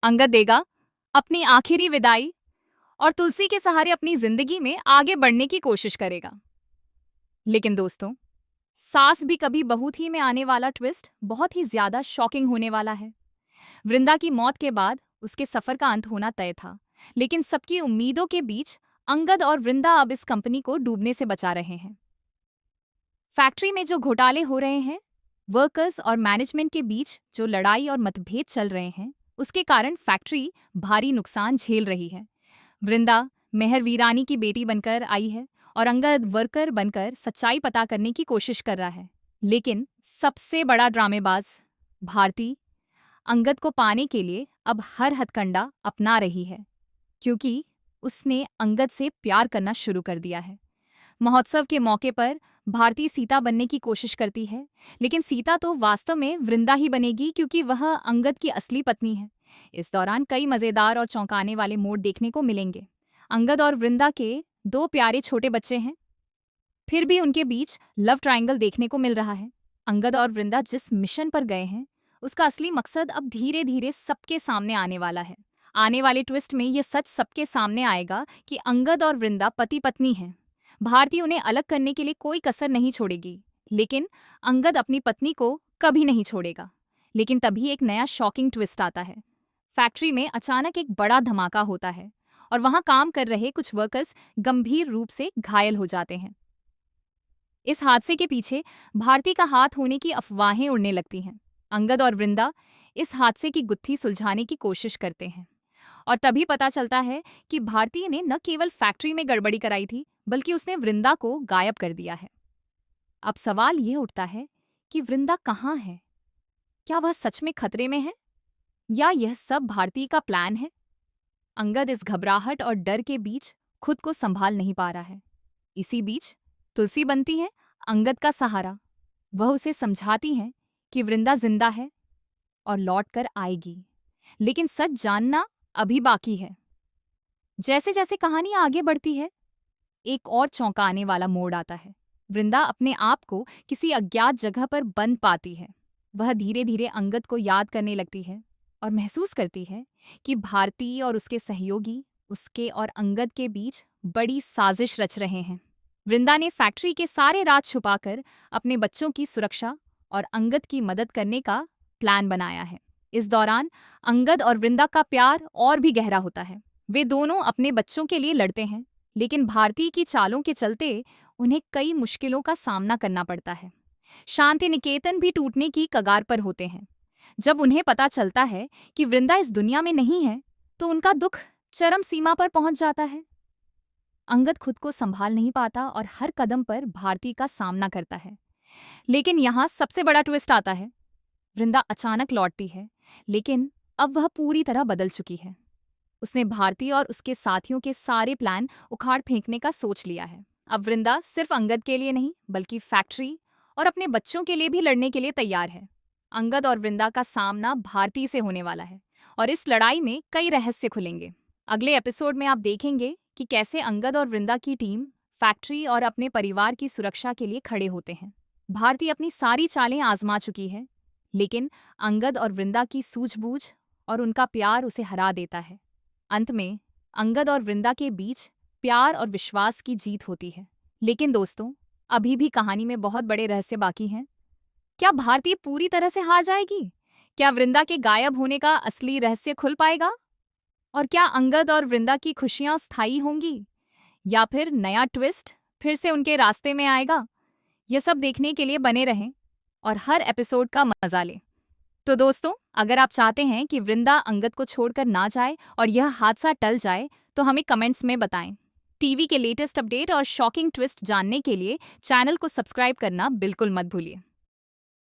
अंगद देगा अपनी आखिरी विदाई और तुलसी के सहारे अपनी जिंदगी में आगे बढ़ने की कोशिश करेगा। लेकिन दोस्तों, सास भी कभी बहू थी में आने वाला ट्विस्ट बहुत ही ज्यादा शॉकिंग होने वाला है। वृंदा की मौत के बाद उसके सफर का अंत होना तय था, लेकिन सबकी उम्मीदों के बीच अंगद और वृंदा अब इस कंपनी को डूबने से बचा रहे हैं। फैक्ट्री में जो घोटाले हो रहे हैं, वर्कर्स और मैनेजमेंट के बीच जो लड़ाई और मतभेद चल रहे हैं, उसके कारण फैक्ट्री भारी नुकसान झेल रही है। वृंदा मेहर वीरानी की बेटी बनकर आई है और अंगद वर्कर बनकर सच्चाई पता करने की कोशिश कर रहा है। लेकिन सबसे बड़ा ड्रामेबाज भारती अंगद को पाने के लिए अब हर हथकंडा अपना रही है, क्योंकि उसने अंगद से प्यार करना शुरू कर दिया है। महोत्सव के मौके पर भारती सीता बनने की कोशिश करती है, लेकिन सीता तो वास्तव में वृंदा ही बनेगी, क्योंकि वह अंगद की असली पत्नी है। इस दौरान कई मजेदार और चौंकाने वाले मोड़ देखने को मिलेंगे। अंगद और वृंदा के दो प्यारे छोटे बच्चे हैं, फिर भी उनके बीच लव ट्रायंगल देखने को मिल रहा है। अंगद और वृंदा जिस मिशन पर गए हैं, उसका असली मकसद अब धीरे धीरे सबके सामने आने वाला है। आने वाले ट्विस्ट में यह सच सबके सामने आएगा कि अंगद और वृंदा पति पत्नी हैं। भारती उन्हें अलग करने के लिए कोई कसर नहीं छोड़ेगी, लेकिन अंगद अपनी पत्नी को कभी नहीं छोड़ेगा। लेकिन तभी एक नया शॉकिंग ट्विस्ट आता है। फैक्ट्री में अचानक एक बड़ा धमाका होता है और वहां काम कर रहे कुछ वर्कर्स गंभीर रूप से घायल हो जाते हैं। इस हादसे के पीछे भारती का हाथ होने की अफवाहें उड़ने लगती हैं। अंगद और वृंदा इस हादसे की गुत्थी सुलझाने की कोशिश करते हैं और तभी पता चलता है कि भारती ने न केवल फैक्ट्री में गड़बड़ी कराई थी, बल्कि उसने वृंदा को गायब कर दिया है। अब सवाल यह उठता है कि वृंदा कहाँ है? क्या वह सच में खतरे में है या यह सब भारती का प्लान है? अंगद इस घबराहट और डर के बीच खुद को संभाल नहीं पा रहा है। इसी बीच तुलसी बनती है अंगद का सहारा। वह उसे समझाती है कि वृंदा जिंदा है और लौट कर आएगी, लेकिन सच जानना अभी बाकी है। जैसे जैसे कहानी आगे बढ़ती है, एक और चौंकाने वाला मोड़ आता है। वृंदा अपने आप को किसी अज्ञात जगह पर बंद पाती है। वह धीरे धीरे अंगद को याद करने लगती है और महसूस करती है कि भारती और उसके सहयोगी उसके और अंगद के बीच बड़ी साजिश रच रहे हैं। वृंदा ने फैक्ट्री के सारे राज छुपाकर अपने बच्चों की सुरक्षा और अंगद की मदद करने का प्लान बनाया है। इस दौरान अंगद और वृंदा का प्यार और भी गहरा होता है। वे दोनों अपने बच्चों के लिए लड़ते हैं, लेकिन भारती की चालों के चलते उन्हें कई मुश्किलों का सामना करना पड़ता है। शांति निकेतन भी टूटने की कगार पर होते हैं। जब उन्हें पता चलता है कि वृंदा इस दुनिया में नहीं है, तो उनका दुख चरम सीमा पर पहुंच जाता है। अंगद खुद को संभाल नहीं पाता और हर कदम पर भारती का सामना करता है। लेकिन यहाँ सबसे बड़ा ट्विस्ट आता है। वृंदा अचानक लौटती है, लेकिन अब वह पूरी तरह बदल चुकी है। उसने भारती और उसके साथियों के सारे प्लान उखाड़ फेंकने का सोच लिया है। अब वृंदा सिर्फ अंगद के लिए नहीं, बल्कि फैक्ट्री और अपने बच्चों के लिए भी लड़ने के लिए तैयार है। अंगद और वृंदा का सामना भारती से होने वाला है और इस लड़ाई में कई रहस्य खुलेंगे। अगले एपिसोड में आप देखेंगे कि कैसे अंगद और वृंदा की टीम फैक्ट्री और अपने परिवार की सुरक्षा के लिए खड़े होते हैं। भारती अपनी सारी चालें आजमा चुकी है, लेकिन अंगद और वृंदा की सूझबूझ और उनका प्यार उसे हरा देता है। अंत में अंगद और वृंदा के बीच प्यार और विश्वास की जीत होती है। लेकिन दोस्तों, अभी भी कहानी में बहुत बड़े रहस्य बाकी हैं। क्या भारती पूरी तरह से हार जाएगी? क्या वृंदा के गायब होने का असली रहस्य खुल पाएगा? और क्या अंगद और वृंदा की खुशियां स्थायी होंगी या फिर नया ट्विस्ट फिर से उनके रास्ते में आएगा? यह सब देखने के लिए बने रहें और हर एपिसोड का मजा लें। तो दोस्तों, अगर आप चाहते हैं कि वृंदा अंगद को छोड़कर ना जाए और यह हादसा टल जाए, तो हमें कमेंट्स में बताएं। टीवी के लेटेस्ट अपडेट और शॉकिंग ट्विस्ट जानने के लिए चैनल को सब्सक्राइब करना बिल्कुल मत भूलिए।